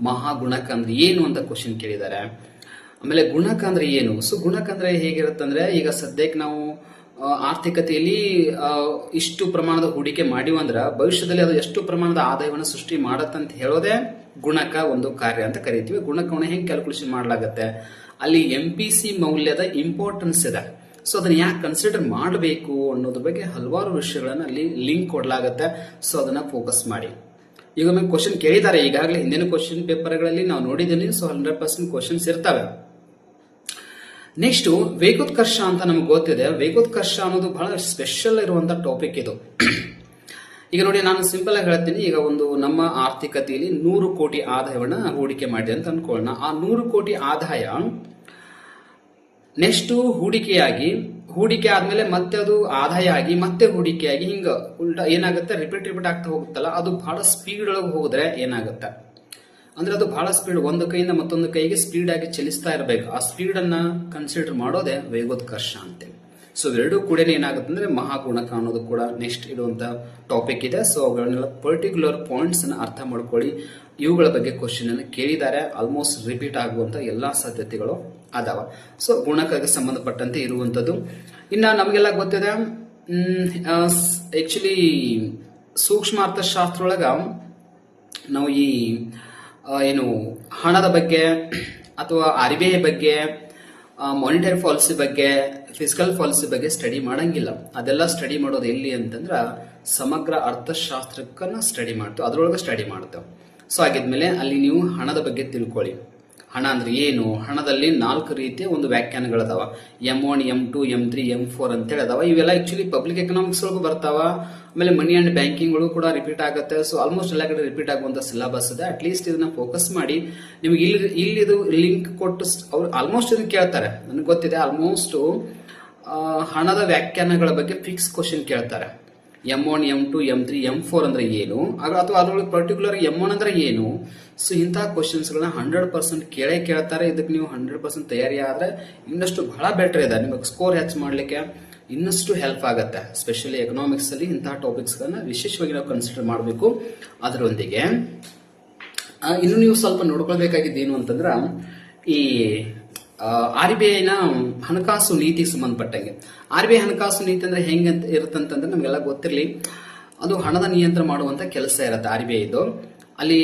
S1: ಮಹಾಗುಣಕ ಅಂದ್ರೆ ಏನು ಅಂತ ಕ್ವಶನ್ ಕೇಳಿದ್ದಾರೆ. ಆಮೇಲೆ ಗುಣಕ ಅಂದ್ರೆ ಏನು. ಸೊ ಗುಣಕ ಅಂದ್ರೆ ಹೇಗಿರುತ್ತಂದ್ರೆ, ಈಗ ಸದ್ಯಕ್ಕೆ ನಾವು ಆರ್ಥಿಕತೆಯಲ್ಲಿ ಇಷ್ಟು ಪ್ರಮಾಣದ ಹೂಡಿಕೆ ಮಾಡಿವಂದ್ರ ಭವಿಷ್ಯದಲ್ಲಿ ಅದು ಎಷ್ಟು ಪ್ರಮಾಣದ ಆದಾಯವನ್ನು ಸೃಷ್ಟಿ ಮಾಡತ್ತಂತ ಹೇಳೋದೇ ಗುಣಕ ಒಂದು ಕಾರ್ಯ ಅಂತ ಕರಿತೀವಿ. ಗುಣಕವನ್ನು ಹೆಂಗ್ ಕ್ಯಾಲ್ಕುಲೇಷನ್ ಮಾಡಲಾಗತ್ತೆ, ಅಲ್ಲಿ MPC ಮೌಲ್ಯದ ಇಂಪಾರ್ಟೆನ್ಸ್ ಇದೆ. ಸೊ ಅದನ್ನ ಯಾಕೆ ಕನ್ಸಿಡರ್ ಮಾಡಬೇಕು ಅನ್ನೋದ್ರ ಬಗ್ಗೆ ಹಲವಾರು ವಿಷಯಗಳನ್ನ ಅಲ್ಲಿ ಲಿಂಕ್ ಕೊಡ್ಲಾಗತ್ತೆ. ಸೊ ಅದನ್ನ ಫೋಕಸ್ ಮಾಡಿ. ಈಗ ಒಮ್ಮೆ ಕ್ವಶನ್ ಕೇಳಿದ್ದಾರೆ ಈಗಾಗಲೇ, ಹಿಂದಿನ ಕ್ವಶನ್ ಪೇಪರ್ಗಳಲ್ಲಿ ನಾವು ನೋಡಿದ್ದೀನಿ. ಸೊ 100% ಕ್ವಶನ್ಸ್ ಇರ್ತವೆ. ನೆಕ್ಸ್ಟ್ ವೇಗೋತ್ಕರ್ಷ ಅಂತ ನಮ್ಗೆ ಗೊತ್ತಿದೆ. ವೇಗೋತ್ಕರ್ಷ ಅನ್ನೋದು ಬಹಳ ಸ್ಪೆಷಲ್ ಇರುವಂತ ಟಾಪಿಕ್ ಇದು. ಈಗ ನೋಡಿ, ನಾನು ಸಿಂಪಲ್ ಆಗಿ ಹೇಳ್ತೀನಿ. ಈಗ ಒಂದು ನಮ್ಮ ಆರ್ಥಿಕತೆಯಲ್ಲಿ 100 ಕೋಟಿ ಆದಾಯವನ್ನ ಹೂಡಿಕೆ ಮಾಡಿದೆ ಅಂತ ಅನ್ಕೊಳ್ಳೋಣ. ಆ 100 ಕೋಟಿ ಆದಾಯ ನೆಕ್ಸ್ಟ್ ಹೂಡಿಕೆ ಆದ್ಮೇಲೆ ಮತ್ತೆ ಅದು ಆದಾಯ ಆಗಿ ಮತ್ತೆ ಹೂಡಿಕೆಯಾಗಿ ಹಿಂಗ ಉಲ್ಟಾ ಏನಾಗುತ್ತೆ, ರಿಪೀಟ್ ಆಗ್ತಾ ಹೋಗುತ್ತಲ್ಲ, ಅದು ಬಹಳ ಸ್ಪೀಡ್ ಒಳಗೆ ಹೋದ್ರೆ ಏನಾಗುತ್ತೆ ಅಂದ್ರೆ ಅದು ಬಹಳ ಸ್ಪೀಡ್, ಒಂದು ಕೈಯಿಂದ ಮತ್ತೊಂದು ಕೈಗೆ ಸ್ಪೀಡ್ ಆಗಿ ಚಲಿಸ್ತಾ ಇರಬೇಕು. ಆ ಸ್ಪೀಡ್ ಅನ್ನ ಕನ್ಸಿಡರ್ ಮಾಡೋದೇ ವೇಗೋತ್ಕರ್ಷ ಅಂತೇಳಿ. ಸೊ ಎರಡೂ ಕೂಡ ಏನಾಗುತ್ತೆ ಅಂದ್ರೆ ಮಹಾಗುಣಕ ಅನ್ನೋದು ಕೂಡ ನೆಕ್ಸ್ಟ್ ಇಡುವಂತ ಟಾಪಿಕ್ ಇದೆ. ಸೊ ಅವುಗಳನ್ನೆಲ್ಲ ಪರ್ಟಿಕ್ಯುಲರ್ ಪಾಯಿಂಟ್ಸ್ ಅನ್ನ ಅರ್ಥ ಮಾಡ್ಕೊಳ್ಳಿ. ಇವುಗಳ ಬಗ್ಗೆ ಕ್ವಶನ್ ಅನ್ನು ಕೇಳಿದ್ದಾರೆ, ಆಲ್ಮೋಸ್ಟ್ ರಿಪೀಟ್ ಆಗುವಂತ ಎಲ್ಲಾ ಸಾಧ್ಯತೆಗಳು ಅದಾವ. ಸೊ ಗುಣಕಕ್ಕೆ ಸಂಬಂಧಪಟ್ಟಂತೆ ಇರುವಂತದ್ದು. ಇನ್ನ ನಮಗೆಲ್ಲ ಗೊತ್ತಿದೆ, ಆಕ್ಚುಲಿ ಸೂಕ್ಷ್ಮ ಅರ್ಥಶಾಸ್ತ್ರ ಒಳಗ ನಾವು ಈ ಏನು ಹಣದ ಬಗ್ಗೆ ಅಥವಾ RBI ಬಗ್ಗೆ, ಮಾನಿಟರಿ ಪಾಲಿಸಿ ಬಗ್ಗೆ, ಫಿಸಿಕಲ್ ಪಾಲಿಸಿ ಬಗ್ಗೆ ಸ್ಟಡಿ ಮಾಡಂಗಿಲ್ಲ. ಅದೆಲ್ಲ ಸ್ಟಡಿ ಮಾಡೋದು ಎಲ್ಲಿ ಅಂತಂದ್ರ ಸಮಗ್ರ ಅರ್ಥಶಾಸ್ತ್ರಕ್ಕನ್ನ ಸ್ಟಡಿ ಮಾಡ್ತೇವೆ, ಅದ್ರೊಳಗೆ ಸ್ಟಡಿ ಮಾಡ್ತೇವೆ. ಸೊ ಆಗಿದ್ಮೇಲೆ ಅಲ್ಲಿ ನೀವು ಹಣದ ಬಗ್ಗೆ ತಿಳ್ಕೊಳ್ಳಿ. ಹಣ ಅಂದ್ರೆ ಏನು, ಹಣದಲ್ಲಿ 4 ರೀತಿಯ ಒಂದು ವ್ಯಾಖ್ಯಾನಗಳದಾವ. M1, M2, M3, M4 ಅಂತೇಳಿ ಅದಾವ. ಇವೆಲ್ಲ ಆಕ್ಚುಲಿ ಪಬ್ಲಿಕ್ ಎಕನಾಮಿಕ್ಸ್ ಒಳಗೂ ಬರ್ತಾವ. ಆಮೇಲೆ ಮನಿ ಅಂಡ್ ಬ್ಯಾಂಕಿಂಗ್ ಕೂಡ ರಿಪೀಟ್ ಆಗುತ್ತೆ. ಸೊ ಆಲ್ಮೋಸ್ಟ್ ಎಲ್ಲ ಕಡೆ ರಿಪೀಟ್ ಆಗುವಂತ ಸಿಲೆಬಸ್ ಇದೆ. ಅಟ್ಲೀಸ್ಟ್ ಇದನ್ನ ಫೋಕಸ್ ಮಾಡಿ. ನಿಮ್ಗೆ ಇಲ್ಲಿ ಇದು ಲಿಂಕ್ ಕೊಟ್ಟು ಅವ್ರು ಆಲ್ಮೋಸ್ಟ್ ಇದನ್ನ ಕೇಳ್ತಾರೆ, ನನಗೆ ಗೊತ್ತಿದೆ. ಆಲ್ಮೋಸ್ಟ್ ಹಣದ ವ್ಯಾಖ್ಯಾನಗಳ ಬಗ್ಗೆ ಫಿಕ್ಸ್ ಕ್ವಶನ್ ಕೇಳ್ತಾರೆ. M1, M2, M3, M4 ಅಂದ್ರೆ ಏನು, ಅಥವಾ ಅದ್ರೊಳಗೆ ಪರ್ಟಿಕ್ಯುಲರ್ M1 ಅಂದ್ರೆ ಏನು. ಸೊ ಇಂತಹ ಕ್ವಶನ್ಸ್ ಗಳನ್ನ 100% ಕೇಳ್ತಾರೆ. ಇದಕ್ಕೆ ನೀವು 100% ತಯಾರಿ ಆದ್ರೆ ಇನ್ನಷ್ಟು ಬಹಳ ಬೆಟರ್ ಇದೆ. ನಿಮಗೆ ಸ್ಕೋರ್ ಹೆಚ್ಚು ಮಾಡ್ಲಿಕ್ಕೆ ಇನ್ನಷ್ಟು ಹೆಲ್ಪ್ ಆಗುತ್ತೆ. ಸ್ಪೆಷಲಿ ಎಕನಾಮಿಕ್ಸ್ ಅಲ್ಲಿ ಇಂತಹ ಟಾಪಿಕ್ಸ್ ಗಳನ್ನ ವಿಶೇಷವಾಗಿ ನಾವು ಕನ್ಸಿಡರ್ ಮಾಡಬೇಕು. ಅದರೊಂದಿಗೆ ಇನ್ನು ನೀವು ಸ್ವಲ್ಪ ನೋಡ್ಕೊಳ್ಬೇಕಾಗಿದ್ದು ಏನು ಅಂತಂದ್ರ, ಈ RBI ನ ಹಣಕಾಸು ನೀತಿಗೆ ಸಂಬಂಧಪಟ್ಟಂಗೆ. RBI ಹಣಕಾಸು ನೀತಿ ಅಂದ್ರೆ ಹೆಂಗೆ ಇರುತ್ತಂತಂದ್ರೆ ನಮಗೆಲ್ಲ ಗೊತ್ತಿರಲಿ, ಅದು ಹಣದ ನಿಯಂತ್ರಣ ಮಾಡುವಂತ ಕೆಲಸ ಇರುತ್ತೆ RBI ಇದು. ಅಲ್ಲಿ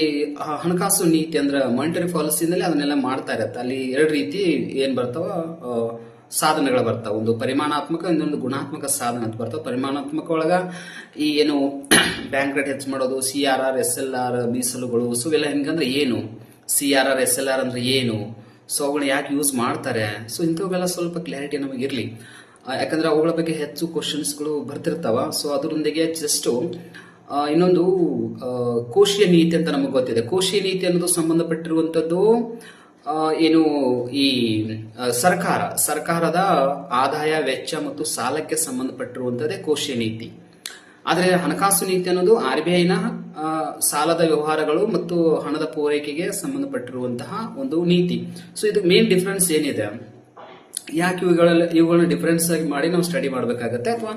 S1: ಹಣಕಾಸು ನೀತಿ ಅಂದ್ರೆ ಮಾನಿಟರಿ ಪಾಲಿಸಿನಲ್ಲಿ ಅದನ್ನೆಲ್ಲ ಮಾಡ್ತಾ ಇರತ್ತೆ. ಅಲ್ಲಿ 2 ರೀತಿ ಏನ್ ಬರ್ತಾವ ಸಾಧನಗಳು ಬರ್ತಾವ. ಒಂದು ಪರಿಮಾಣಾತ್ಮಕ, ಇನ್ನೊಂದು ಗುಣಾತ್ಮಕ ಸಾಧನ ಅಂತ ಬರ್ತಾವ. ಪರಿಮಾಣಾತ್ಮಕ ಒಳಗ ಈ ಏನು ಬ್ಯಾಂಕ್ ರೇಟ್ ಹೆಚ್ಚು ಮಾಡೋದು, CRR, SLR, ಮೀಸಲುಗಳು. ಸೊ ಇವೆಲ್ಲ ಹೆಂಗಂದ್ರೆ ಏನು, CRR, SLR ಅಂದ್ರೆ ಏನು, ಸೊ ಅವುಗಳನ್ನ ಯಾಕೆ ಯೂಸ್ ಮಾಡ್ತಾರೆ, ಸೊ ಇಂಥವೆಲ್ಲ ಸ್ವಲ್ಪ ಕ್ಲಾರಿಟಿ ನಮಗೆ ಇರಲಿ. ಯಾಕಂದ್ರೆ ಅವುಗಳ ಬಗ್ಗೆ ಹೆಚ್ಚು ಕ್ವಶನ್ಸ್ಗಳು ಬರ್ತಿರ್ತಾವ. ಸೊ ಅದರೊಂದಿಗೆ ಜಸ್ಟ್ ಇನ್ನೊಂದು ಕೋಶೀಯ ನೀತಿ ಅಂತ ನಮಗೆ ಗೊತ್ತಿದೆ. ಕೋಶೀಯ ನೀತಿ ಅನ್ನೋದು ಸಂಬಂಧಪಟ್ಟಿರುವಂತದ್ದು ಏನು, ಈ ಸರ್ಕಾರದ ಆದಾಯ, ವೆಚ್ಚ ಮತ್ತು ಸಾಲಕ್ಕೆ ಸಂಬಂಧಪಟ್ಟಿರುವಂತದ್ದೇ ಕೋಶೀಯ ನೀತಿ. ಆದರೆ ಹಣಕಾಸು ನೀತಿ ಅನ್ನೋದು RBI ನ ಸಾಲದ ವ್ಯವಹಾರಗಳು ಮತ್ತು ಹಣದ ಪೂರೈಕೆಗೆ ಸಂಬಂಧಪಟ್ಟಿರುವಂತಹ ಒಂದು ನೀತಿ. ಸೊ ಇದು ಮೇನ್ ಡಿಫರೆನ್ಸ್ ಏನಿದೆ, ಯಾಕೆ ಇವುಗಳನ್ನ ಡಿಫರೆನ್ಸ್ ಆಗಿ ಮಾಡಿ ನಾವು ಸ್ಟಡಿ ಮಾಡಬೇಕಾಗತ್ತೆ, ಅಥವಾ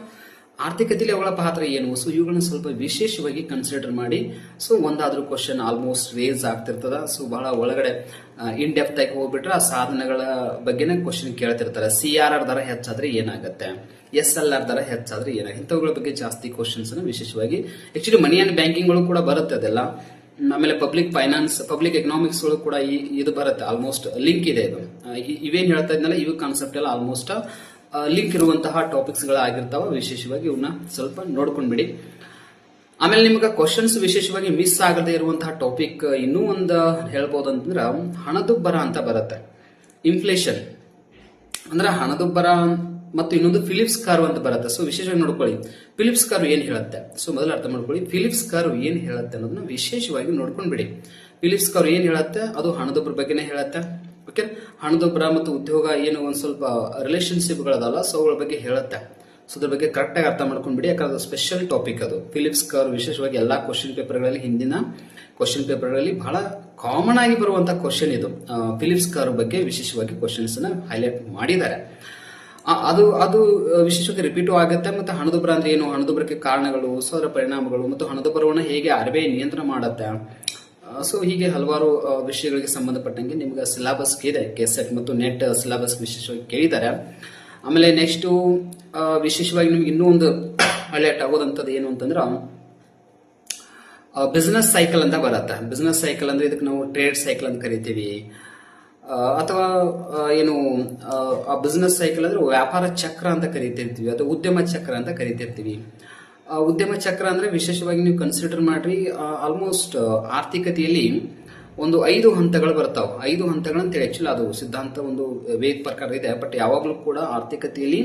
S1: ಆರ್ಥಿಕತೆಯಲ್ಲಿ ಅವುಗಳ ಪಾತ್ರ ಏನು. ಸೊ ಇವುಗಳನ್ನ ಸ್ವಲ್ಪ ವಿಶೇಷವಾಗಿ ಕನ್ಸಿಡರ್ ಮಾಡಿ. ಸೊ ಒಂದಾದ್ರೂ ಕ್ವಶನ್ ಆಲ್ಮೋಸ್ಟ್ ರೇಸ್ ಆಗ್ತಿರ್ತದ. ಸೊ ಬಹಳ ಒಳಗಡೆ ಇನ್ ಡೆಪ್ತ್ ಆಗಿ ಹೋಗ್ಬಿಟ್ರೆ ಆ ಸಾಧನಗಳ ಬಗ್ಗೆನೇ ಕ್ವಶನ್ ಕೇಳ್ತಿರ್ತಾರೆ. CRR ದರ ಹೆಚ್ಚಾದ್ರೆ ಏನಾಗುತ್ತೆ, SLR ದರ ಹೆಚ್ಚಾದ್ರೆ ಏನಾಗುತ್ತೆ, ಇಂಥವುಗಳ ಬಗ್ಗೆ ಜಾಸ್ತಿ ಕ್ವಶನ್ಸ್ ವಿಶೇಷವಾಗಿ ಆಕ್ಚುಲಿ ಮನಿ ಅಂಡ್ ಬ್ಯಾಂಕಿಂಗ್ ಗಳು ಕೂಡ ಬರುತ್ತೆ ಅದೆಲ್ಲ. ಆಮೇಲೆ ಪಬ್ಲಿಕ್ ಫೈನಾನ್ಸ್, ಪಬ್ಲಿಕ್ ಎಕನಾಮಿಕ್ಸ್ ಗಳು ಕೂಡ ಇದು ಬರುತ್ತೆ. ಆಲ್ಮೋಸ್ಟ್ ಲಿಂಕ್ ಇದೆ ಇದು. ಇವೇನ್ ಹೇಳ್ತಾ ಇದ್ನಲ್ಲ, ಇವು ಕಾನ್ಸೆಪ್ಟ್ ಎಲ್ಲ ಆಲ್ಮೋಸ್ಟ್ ಲಿಂಕ್ ಇರುವಂತಹ ಟಾಪಿಕ್ಸ್ ಗಳಾಗಿರ್ತಾವ. ವಿಶೇಷವಾಗಿ ಇವನ್ನ ಸ್ವಲ್ಪ ನೋಡ್ಕೊಂಡ್ಬಿಡಿ. ಆಮೇಲೆ ನಿಮ್ಗೆ ಕ್ವಶನ್ಸ್ ವಿಶೇಷವಾಗಿ ಮಿಸ್ ಆಗದೆ ಇರುವಂತಹ ಟಾಪಿಕ್ ಇನ್ನೂ ಒಂದು ಹೇಳ್ಬೋದು ಅಂತಂದ್ರ ಹಣದುಬ್ಬರ ಅಂತ ಬರುತ್ತೆ. ಇನ್ಫ್ಲೇಷನ್ ಅಂದ್ರೆ ಹಣದುಬ್ಬರ, ಮತ್ತು ಇನ್ನೊಂದು ಫಿಲಿಪ್ಸ್ ಕರ್ವ್ ಅಂತ ಬರುತ್ತೆ. ಸೊ ವಿಶೇಷವಾಗಿ ನೋಡ್ಕೊಳ್ಳಿ, ಫಿಲಿಪ್ಸ್ ಕರ್ವ್ ಏನ್ ಹೇಳುತ್ತೆ. ಸೊ ಮೊದಲು ಅರ್ಥ ಮಾಡ್ಕೊಳ್ಳಿ, ಫಿಲಿಪ್ಸ್ ಕರ್ವ್ ಏನ್ ಹೇಳುತ್ತೆ ಅನ್ನೋದನ್ನ ವಿಶೇಷವಾಗಿ ನೋಡ್ಕೊಂಡ್ಬಿಡಿ. ಫಿಲಿಪ್ಸ್ ಕರ್ವ್ ಏನ್ ಹೇಳುತ್ತೆ, ಅದು ಹಣದುಬ್ಬರ ಬಗ್ಗೆನೇ ಹೇಳುತ್ತೆ. ಓಕೆ, ಹಣದುಬ್ಬರ ಮತ್ತು ಉದ್ಯೋಗ ಏನು ಒಂದ್ ಸ್ವಲ್ಪ ರಿಲೇಶನ್ಶಿಪ್ ಗಳದಲ್ಲ, ಸೊ ಅವುಗಳ ಬಗ್ಗೆ ಹೇಳುತ್ತೆ. ಸೊ ಅದ್ರ ಬಗ್ಗೆ ಕರೆಕ್ಟ್ ಆಗಿ ಅರ್ಥ ಮಾಡ್ಕೊಂಡ್ಬಿಡಿ. ಯಾಕಂದ್ರೆ ಸ್ಪೆಷಲ್ ಟಾಪಿಕ್ ಅದು. ಫಿಲಿಪ್ಸ್ ಕರ್ವ್ ವಿಶೇಷವಾಗಿ ಎಲ್ಲಾ ಕ್ವಶನ್ ಪೇಪರ್ಗಳಲ್ಲಿ, ಹಿಂದಿನ ಕ್ವಶನ್ ಪೇಪರ್ಗಳಲ್ಲಿ ಬಹಳ ಕಾಮನ್ ಆಗಿ ಬರುವಂತಹ ಕ್ವಶನ್ ಇದು. ಫಿಲಿಪ್ಸ್ ಕರ್ವ್ ಬಗ್ಗೆ ವಿಶೇಷವಾಗಿ ಕ್ವಶನ್ಸ್ ನ ಹೈಲೈಟ್ ಮಾಡಿದ್ದಾರೆ. ಅದು ವಿಶೇಷವಾಗಿ ರಿಪೀಟು ಆಗುತ್ತೆ. ಮತ್ತೆ ಹಣದುಬ್ಬರ ಅಂದ್ರೆ ಏನು, ಹಣದುಬ್ಬರಕ್ಕೆ ಕಾರಣಗಳು, ಸೊ ಅದರ ಪರಿಣಾಮಗಳು, ಮತ್ತು ಹಣದುಬ್ಬರವನ್ನು ಹೇಗೆ RBI ನಿಯಂತ್ರಣ ಮಾಡುತ್ತೆ. ಸೊ ಹೀಗೆ ಹಲವಾರು ವಿಷಯಗಳಿಗೆ ಸಂಬಂಧಪಟ್ಟಂಗೆ ನಿಮ್ಗೆ ಸಿಲೆಬಸ್ ಇದೆ. ಕೆಸೆಟ್ ಮತ್ತು ನೆಟ್ ಸಿಲೆಬಸ್ ವಿಶೇಷವಾಗಿ ಕೇಳಿದ್ದಾರೆ. ಆಮೇಲೆ ನೆಕ್ಸ್ಟ್ ವಿಶೇಷವಾಗಿ ನಿಮ್ಗೆ ಇನ್ನೂ ಒಂದು ಹೈಲೈಟ್ ಆಗೋದಂಥದ್ದು ಏನು ಅಂತಂದ್ರೆ ಬಿಸ್ನೆಸ್ ಸೈಕಲ್ ಅಂತ ಬರುತ್ತೆ. ಬಿಸ್ನೆಸ್ ಸೈಕಲ್ ಅಂದ್ರೆ ಇದಕ್ಕೆ ನಾವು ಟ್ರೇಡ್ ಸೈಕಲ್ ಅಂತ ಕರಿತೀವಿ. ಅಥವಾ ಏನು ಆ ಬಿಸ್ನೆಸ್ ಸೈಕಲ್ ಅಂದ್ರೆ ವ್ಯಾಪಾರ ಚಕ್ರ ಅಂತ ಕರಿತಿರ್ತೀವಿ, ಅಥವಾ ಉದ್ಯಮ ಚಕ್ರ ಅಂತ ಕರಿತಿರ್ತೀವಿ. ಉದ್ಯಮ ಚಕ್ರ ಅಂದ್ರೆ ವಿಶೇಷವಾಗಿ ನೀವು ಕನ್ಸಿಡರ್ ಮಾಡ್ರಿ, ಆಲ್ಮೋಸ್ಟ್ ಆರ್ಥಿಕತೆಯಲ್ಲಿ ಒಂದು 5 ಹಂತಗಳು ಬರ್ತಾವ. 5 ಹಂತಗಳಂತ ಆಕ್ಚುಲಿ ಅದು ಸಿದ್ಧಾಂತ ಒಂದು ವೇದ ಪ್ರಕಾರ ಇದೆ. ಬಟ್ ಯಾವಾಗಲೂ ಕೂಡ ಆರ್ಥಿಕತೆಯಲ್ಲಿ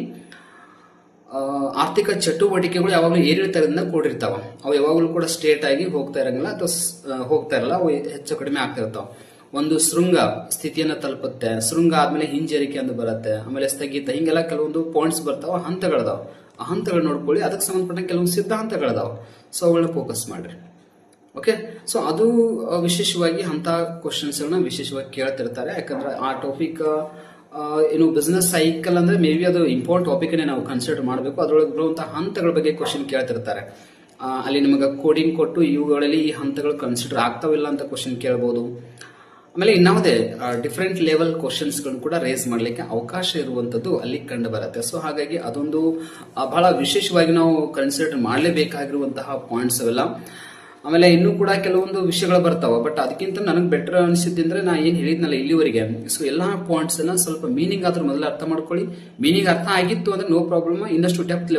S1: ಆರ್ಥಿಕ ಚಟುವಟಿಕೆಗಳು ಯಾವಾಗಲೂ ಏರಿಳಿತದಿಂದ ಕೂಡಿರ್ತಾವ. ಅವು ಯಾವಾಗಲೂ ಕೂಡ ಸ್ಟೇಟ್ ಆಗಿ ಹೋಗ್ತಾ ಇರಂಗಿಲ್ಲ ಅಥವಾ ಹೋಗ್ತಾ ಇರಲ್ಲ, ಅವು ಹೆಚ್ಚು ಕಡಿಮೆ ಆಗ್ತಾ ಇರ್ತಾವ. ಒಂದು ಶೃಂಗ ಸ್ಥಿತಿಯನ್ನ ತಲುಪುತ್ತೆ, ಶೃಂಗ ಆದ್ಮೇಲೆ ಹಿಂಜರಿಕೆ ಅಂತ ಬರುತ್ತೆ, ಆಮೇಲೆ ಸ್ಥಗಿತ, ಹಿಂಗೆಲ್ಲ ಕೆಲವೊಂದು ಪಾಯಿಂಟ್ಸ್ ಬರ್ತಾವ, ಹಂತಗಳದಾವ. ಆ ಹಂತಗಳು ನೋಡ್ಕೊಳ್ಳಿ, ಅದಕ್ಕೆ ಸಂಬಂಧಪಟ್ಟ ಕೆಲವೊಂದು ಸಿದ್ಧಾಂತಗಳದಾವ. ಸೊ ಅವುಗಳನ್ನ ಫೋಕಸ್ ಮಾಡ್ರಿ. ಓಕೆ, ಸೊ ಅದು ವಿಶೇಷವಾಗಿ ಅಂತ ಕ್ವಶನ್ಸ್ ವಿಶೇಷವಾಗಿ ಕೇಳ್ತಿರ್ತಾರೆ. ಯಾಕಂದ್ರೆ ಆ ಟಾಪಿಕ್ ಏನು ಬಿಸ್ನೆಸ್ ಸೈಕಲ್ ಅಂದ್ರೆ ಮೇ ಬಿ ಅದು ಇಂಪಾರ್ಟೆಂಟ್ ಟಾಪಿಕ್ ನಾವು ಕನ್ಸಿಡರ್ ಮಾಡಬೇಕು. ಅದರೊಳಗೆ ಬರುವಂತಹ ಹಂತಗಳ ಬಗ್ಗೆ ಕ್ವಶನ್ ಕೇಳ್ತಿರ್ತಾರೆ. ಅಲ್ಲಿ ನಿಮಗೆ ಕೋಡಿಂಗ್ ಕೊಟ್ಟು ಇವುಗಳಲ್ಲಿ ಈ ಹಂತಗಳು ಕನ್ಸಿಡರ್ ಆಗ್ತಾವಿಲ್ಲ ಅಂತ ಕ್ವಶನ್ ಕೇಳಬಹುದು. ಆಮೇಲೆ ಇನ್ನಾವುದೇ ಡಿಫ್ರೆಂಟ್ ಲೆವೆಲ್ ಕ್ವಶನ್ಸ್ಗಳನ್ನು ಕೂಡ ರೇಸ್ ಮಾಡಲಿಕ್ಕೆ ಅವಕಾಶ ಇರುವಂತದ್ದು ಅಲ್ಲಿ ಕಂಡು ಬರುತ್ತೆ. ಸೊ ಹಾಗಾಗಿ ಅದೊಂದು ಬಹಳ ವಿಶೇಷವಾಗಿ ನಾವು ಕನ್ಸಿಡರ್ ಮಾಡಲೇಬೇಕಾಗಿರುವಂತಹ ಪಾಯಿಂಟ್ಸ್ ಅವೆಲ್ಲ. ಆಮೇಲೆ ಇನ್ನೂ ಕೂಡ ಕೆಲವೊಂದು ವಿಷಯಗಳು ಬರ್ತಾವ, ಬಟ್ ಅದಕ್ಕಿಂತ ನನಗೆ ಬೆಟರ್ ಅನಿಸಿದ್ರೆ ನಾ ಏನ್ ಹೇಳಿದ್ನಲ್ಲ ಇಲ್ಲಿವರೆಗೆ, ಸೊ ಎಲ್ಲಾ ಪಾಯಿಂಟ್ಸ್ ಅನ್ನ ಸ್ವಲ್ಪ ಮೀನಿಂಗ್ ಆದ್ರೂ ಮೊದಲು ಅರ್ಥ ಮಾಡ್ಕೊಳ್ಳಿ. ಮೀನಿಂಗ್ ಅರ್ಥ ಆಗಿತ್ತು ಅಂದ್ರೆ ನೋ ಪ್ರಾಬ್ಲಮ್, ಇನ್ನಷ್ಟು ಡೆಪ್ತ್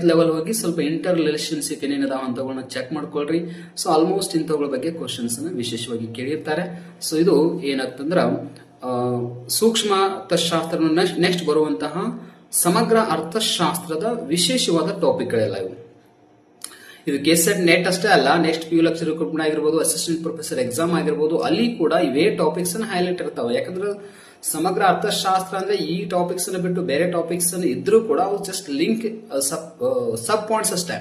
S1: ಲೆವೆಲ್ ಹೋಗಿ ಸ್ವಲ್ಪ ಇಂಟರ್ ರಿಲೇಶನ್ಶಿಪ್ ಏನೇನದ ಹಂತಗಳನ್ನ ಚೆಕ್ ಮಾಡ್ಕೊಳ್ರಿ. ಸೊ ಆಲ್ಮೋಸ್ಟ್ ಇಂಥವುಗಳ ಬಗ್ಗೆ ಕ್ವಶನ್ಸ್ ಅನ್ನ ವಿಶೇಷವಾಗಿ ಕೇಳಿರ್ತಾರೆ. ಸೊ ಇದು ಏನಾಗ್ತಂದ್ರ ಸೂಕ್ಷ್ಮ ಅರ್ಥಶಾಸ್ತ್ರ ನೆಕ್ಸ್ಟ್ ಬರುವಂತಹ ಸಮಗ್ರ ಅರ್ಥಶಾಸ್ತ್ರದ ವಿಶೇಷವಾದ ಟಾಪಿಕ್ಗಳೆಲ್ಲ ಇವು. ಇದು ಕೆಸೆಟ್ ನೆಟ್ ಅಷ್ಟೇ ಅಲ್ಲ, ನೆಕ್ಸ್ಟ್ PU ಲೆಕ್ಚರ್ ರಿಕ್ರೂಟ್ಮೆಂಟ್ ಆಗಿರ್ಬೋದು, ಅಸಿಸ್ಟೆಂಟ್ ಪ್ರೊಫೆಸರ್ ಎಕ್ಸಾಮ್ ಆಗಿರ್ಬೋದು, ಅಲ್ಲಿ ಕೂಡ ಇವೇ ಟಾಪಿಕ್ಸ್ ಅನ್ನ ಹೈಲೈಟ್ ಇರ್ತಾವೆ. ಯಾಕಂದ್ರೆ ಸಮಗ್ರ ಅರ್ಥಶಾಸ್ತ್ರ ಅಂದ್ರೆ ಈ ಟಾಪಿಕ್ಸ್ ಅನ್ನು ಬಿಟ್ಟು ಬೇರೆ ಟಾಪಿಕ್ಸ್ ಅನ್ನು ಇದ್ರೂ ಕೂಡ ಅವು ಜಸ್ಟ್ ಲಿಂಕ್ ಸಬ್ ಪಾಯಿಂಟ್ಸ್ ಅಷ್ಟೇ.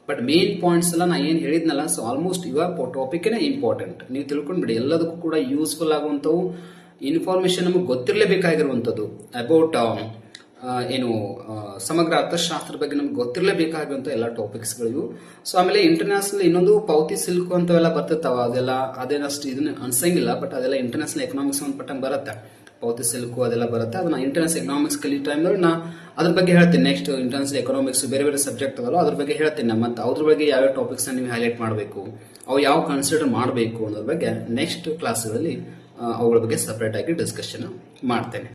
S1: ಬಟ್ ಮೇನ್ ಪಾಯಿಂಟ್ಸ್ ಎಲ್ಲ ನಾ ಏನ್ ಹೇಳಿದ್ನಲ್ಲ, ಸೊ ಆಲ್ಮೋಸ್ಟ್ ಇವ ಟಾಪಿಕ್ ಇಂಪಾರ್ಟೆಂಟ್. ನೀವು ತಿಳ್ಕೊಂಡ್ಬಿಡಿ, ಎಲ್ಲದಕ್ಕೂ ಕೂಡ ಯೂಸ್ಫುಲ್ ಆಗುವಂತವು ಇನ್ಫಾರ್ಮೇಶನ್ ನಮಗೆ ಗೊತ್ತಿರಲೇಬೇಕಾಗಿರುವಂತದ್ದು ಅಬೌಟ್ ಏನು ಸಮಗ್ರ ಅರ್ಥಶಾಸ್ತ್ರ ಬಗ್ಗೆ ನಮ್ಗೆ ಗೊತ್ತಿರಲೇಬೇಕಾಗುವಂತ ಎಲ್ಲ ಟಾಪಿಕ್ಸ್ಗಳಿವು. ಸೊ ಆಮೇಲೆ ಇಂಟರ್ನ್ಯಾಷನಲ್ ಇನ್ನೊಂದು ಪಾವತಿ ಸಿಲ್ಕು ಅಂತವೆಲ್ಲ ಬರ್ತಿರ್ತಾವ, ಅದೆಲ್ಲ ಅದೇನಷ್ಟು ಇದನ್ನ ಅನ್ಸಂಗಿಲ್ಲ, ಬಟ್ ಅದೆಲ್ಲ ಇಂಟರ್ನ್ಯಾಷನಲ್ ಎಕನಾಮಿಕ್ಸ್ ಸಂಬಂಧಪಟ್ಟಂಗೆ ಬರುತ್ತೆ. ಪಾವತಿ ಸಿಲ್ಕು ಅದೆಲ್ಲ ಬರುತ್ತೆ. ಅದನ್ನ ಇಂಟರ್ನ್ಯಾಷನಲ್ ಎಕನಾಮಿಕ್ಸ್ ಕಲಿ ಟೈಮ್ ನಾ ಅದ್ರ ಬಗ್ಗೆ ಹೇಳ್ತೀನಿ. ನೆಕ್ಸ್ಟ್ ಇಂಟರ್ನ್ಯಾಷನಲ್ ಎಕನಾಮಿಕ್ಸ್ ಬೇರೆ ಬೇರೆ ಸಬ್ಜೆಕ್ಟ್ ಅದಲ್ಲ, ಅದ್ರ ಬಗ್ಗೆ ಹೇಳ್ತೀನಿ. ಮತ್ತೆ ಅದ್ರ ಬಗ್ಗೆ ಯಾವ್ಯಾವ ಟಾಪಿಕ್ಸ್ ನೀವು ಹೈಲೈಟ್ ಮಾಡಬೇಕು, ಅವು ಯಾವ ಕನ್ಸಿಡರ್ ಮಾಡಬೇಕು ಅನ್ನೋದ್ರ ಬಗ್ಗೆ ನೆಕ್ಸ್ಟ್ ಕ್ಲಾಸ್ಗಳಲ್ಲಿ ಅವುಗಳ ಬಗ್ಗೆ ಸಪರೇಟ್ ಆಗಿ ಡಿಸ್ಕಷನ್ ಮಾಡ್ತೇನೆ.